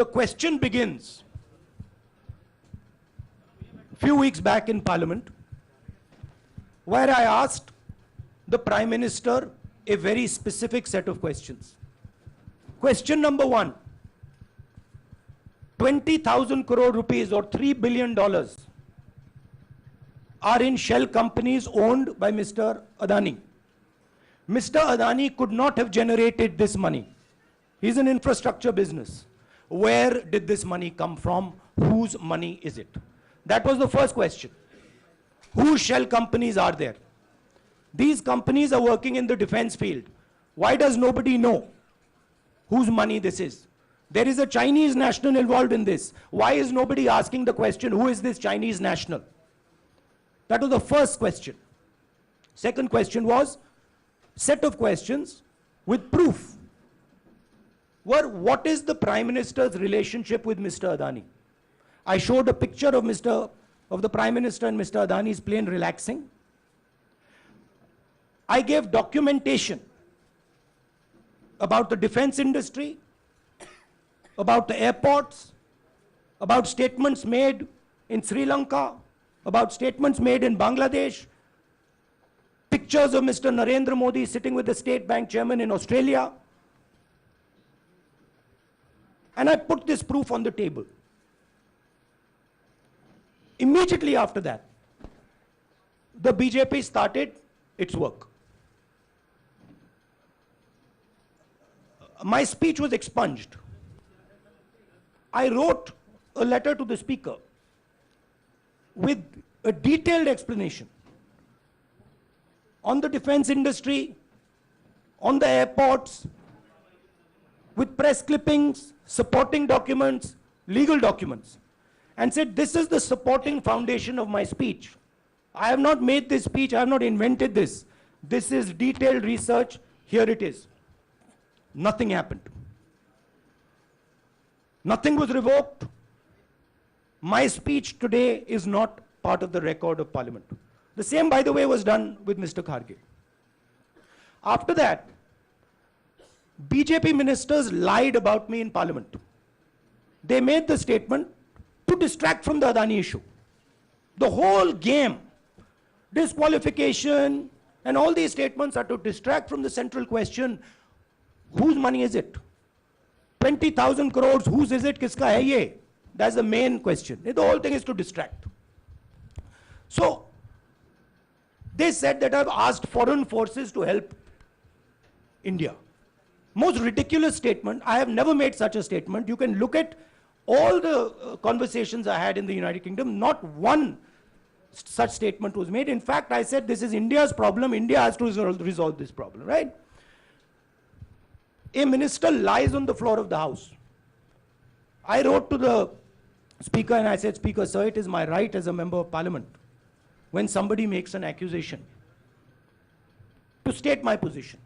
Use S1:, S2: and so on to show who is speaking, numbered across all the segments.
S1: The question begins a few weeks back in Parliament, where I asked the Prime Minister a very specific set of questions. Question number one, 20,000 crore rupees or $3 billion are in shell companies owned by Mr. Adani. Mr. Adani could not have generated this money. He's an infrastructure business. Where did this money come from? Whose money is it? That was the first question. Whose shell companies are there? These companies are working in the defense field. Why does nobody know whose money this is? There is a Chinese national involved in this. Why is nobody asking the question, who is this Chinese national? That was the first question. Second question was, set of questions with proof. What is the Prime Minister's relationship with Mr. Adani? I showed a picture of the Prime Minister and Mr. Adani's plane relaxing. I gave documentation about the defense industry, about the airports, about statements made in Sri Lanka, about statements made in Bangladesh, pictures of Mr. Narendra Modi sitting with the State Bank chairman in Australia. And I put this proof on the table. Immediately after that, the BJP started its work. My speech was expunged. I wrote a letter to the Speaker with a detailed explanation on the defense industry, on the airports, with press clippings, supporting documents, legal documents, and said, this is the supporting foundation of my speech. I have not made this speech, I have not invented this. This is detailed research, here it is. Nothing happened. Nothing was revoked. My speech today is not part of the record of Parliament. The same, by the way, was done with Mr. Kharge. After that, BJP ministers lied about me in Parliament. They made the statement to distract from the Adani issue. The whole game, disqualification, and all these statements are to distract from the central question, whose money is it? 20,000 crores, whose is it? Kiska hai ye? That's the main question. The whole thing is to distract. So, they said that I've asked foreign forces to help India. Most ridiculous statement. I have never made such a statement. You can look at all the conversations I had in the United Kingdom. Not one such statement was made. In fact, I said this is India's problem. India has to resolve this problem, right? A minister lies on the floor of the House. I wrote to the Speaker and I said, Speaker, sir, it is my right as a member of Parliament, when somebody makes an accusation, to state my position.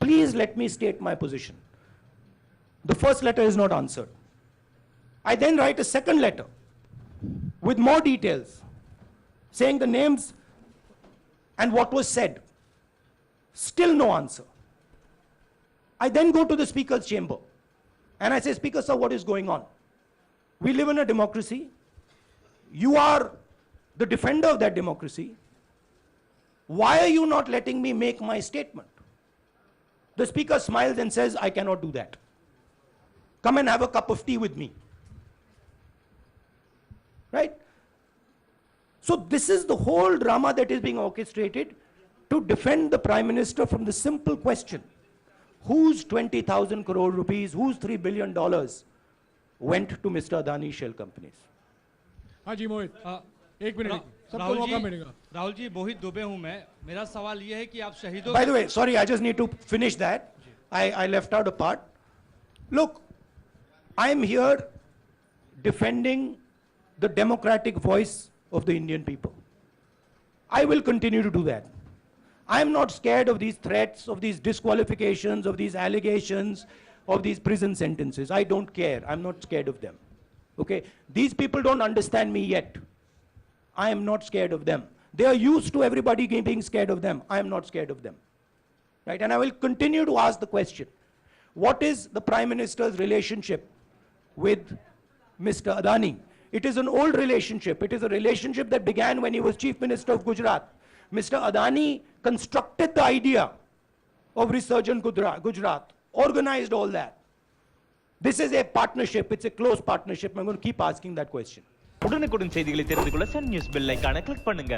S1: Please let me state my position. The first letter is not answered. I then write a second letter with more details, saying the names and what was said. Still no answer. I then go to the Speaker's chamber and I say, Speaker, sir, what is going on? We live in a democracy. You are the defender of that democracy. Why are you not letting me make my statement? The Speaker smiles and says, I cannot do that. Come and have a cup of tea with me. Right? So this is the whole drama that is being orchestrated to defend the Prime Minister from the simple question, whose 20,000 crore rupees, whose $3 billion went to Mr. Adani shell companies?
S2: हाँ जी मोहित, एक minute सबको मौका मिलेगा.
S3: राहुल जी, मोहित दुबे हूं मैं. मेरा सवाल ये है कि आप शहीदों.
S1: By the way, sorry, I just need to finish that. I left out a part. Look, I'm here defending the democratic voice of the Indian people. I will continue to do that. I'm not scared of these threats, of these disqualifications, of these allegations, of these prison sentences. I don't care. I'm not scared of them. Okay? These people don't understand me yet. I am not scared of them. They are used to everybody being scared of them. I am not scared of them. Right? And I will continue to ask the question, what is the Prime Minister's relationship with Mr. Adani. It is an old relationship. It is a relationship that began when he was Chief Minister of Gujarat. Mr. Adani constructed the idea of Resurgent Gujarat, organized all that. This is a partnership. It's a close partnership. I'm going to keep asking that question.
S4: உடனுக்குடன் செய்திகளை தெரிந்து கொள்ள Sun news bell ஐகானை click பண்ணுங்க.